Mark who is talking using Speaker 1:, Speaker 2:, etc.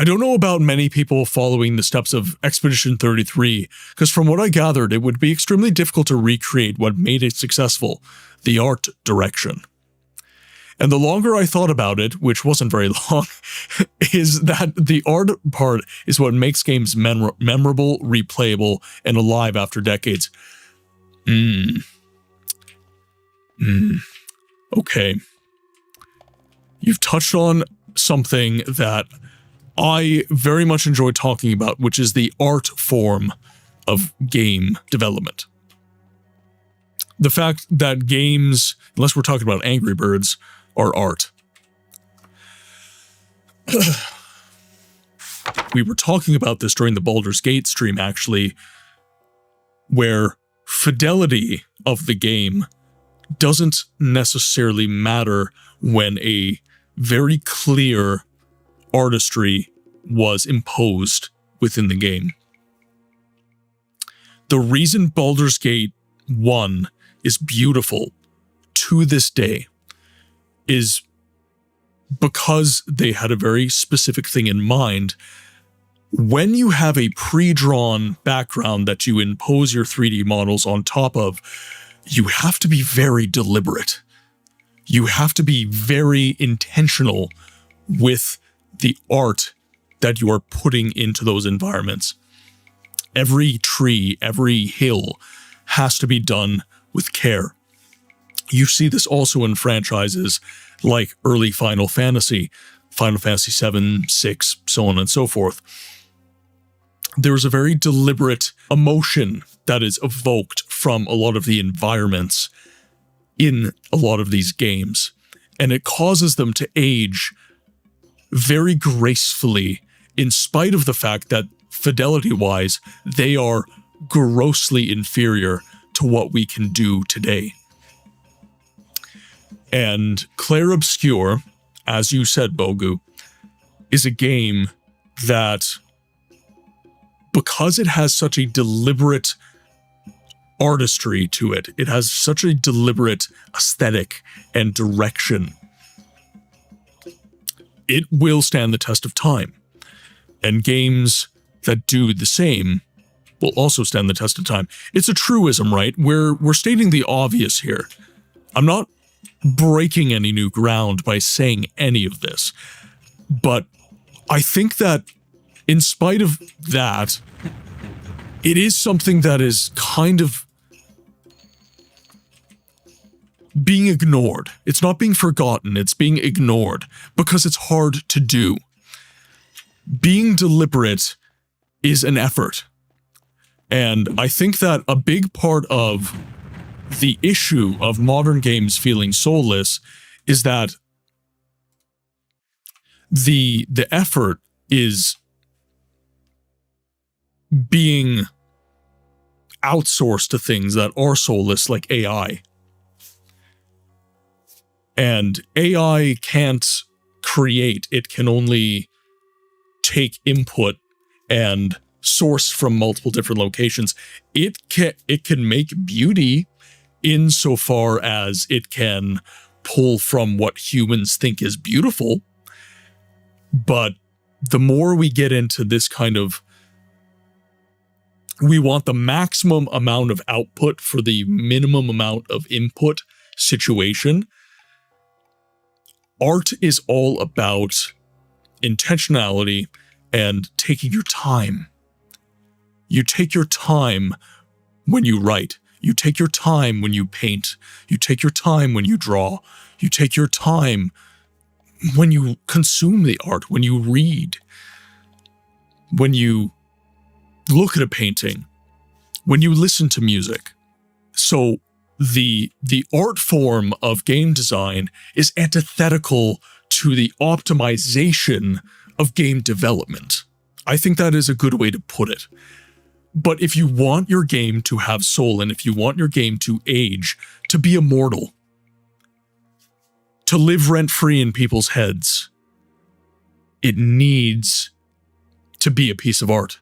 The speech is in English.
Speaker 1: I don't know about many people following the steps of Expedition 33, because from what I gathered, it would be extremely difficult to recreate what made it successful, the art direction. And the longer I thought about it, which wasn't very long, is that the art part is what makes games memorable, replayable, and alive after decades. Okay. You've touched on something that I very much enjoy talking about, which is the art form of game development. The fact that games, unless we're talking about Angry Birds, are art. We were talking about this during the Baldur's Gate stream, actually, where fidelity of the game doesn't necessarily matter when a very clear artistry was imposed within the game. The reason Baldur's Gate 1 is beautiful to this day is because they had a very specific thing in mind. When you have a pre-drawn background that you impose your 3D models on top of, you have to be very deliberate. You have to be very intentional with the art that you are putting into those environments. Every tree, every hill has to be done with care. You see this also in franchises like early Final Fantasy 7, 6, so on and so forth. There's a very deliberate emotion that is evoked from a lot of the environments in a lot of these games, and it causes them to age very gracefully, in spite of the fact that fidelity-wise, they are grossly inferior to what we can do today. And Clair Obscur, as you said, Bogu, is a game that, because it has such a deliberate artistry to it, it has such a deliberate aesthetic and direction, it will stand the test of time. And games that do the same will also stand the test of time. It's a truism, right? We're stating the obvious here. I'm not breaking any new ground by saying any of this, but I think that in spite of that, it is something that is kind of being ignored. It's not being forgotten, it's being ignored because it's hard to do. Being deliberate is an effort. And I think that a big part of the issue of modern games feeling soulless is that the effort is being outsourced to things that are soulless, like AI. And AI can't create, it can only take input and source from multiple different locations. It can make beauty insofar as it can pull from what humans think is beautiful. But the more we get into this kind of, we want the maximum amount of output for the minimum amount of input situation. Art is all about intentionality and taking your time. You take your time when you write. You take your time when you paint. You take your time when you draw. You take your time when you consume the art, when you read, when you look at a painting, when you listen to music. So the art form of game design is antithetical to the optimization of game development. I think that is a good way to put it. But if you want your game to have soul, and if you want your game to age, to be immortal, to live rent-free in people's heads, it needs to be a piece of art.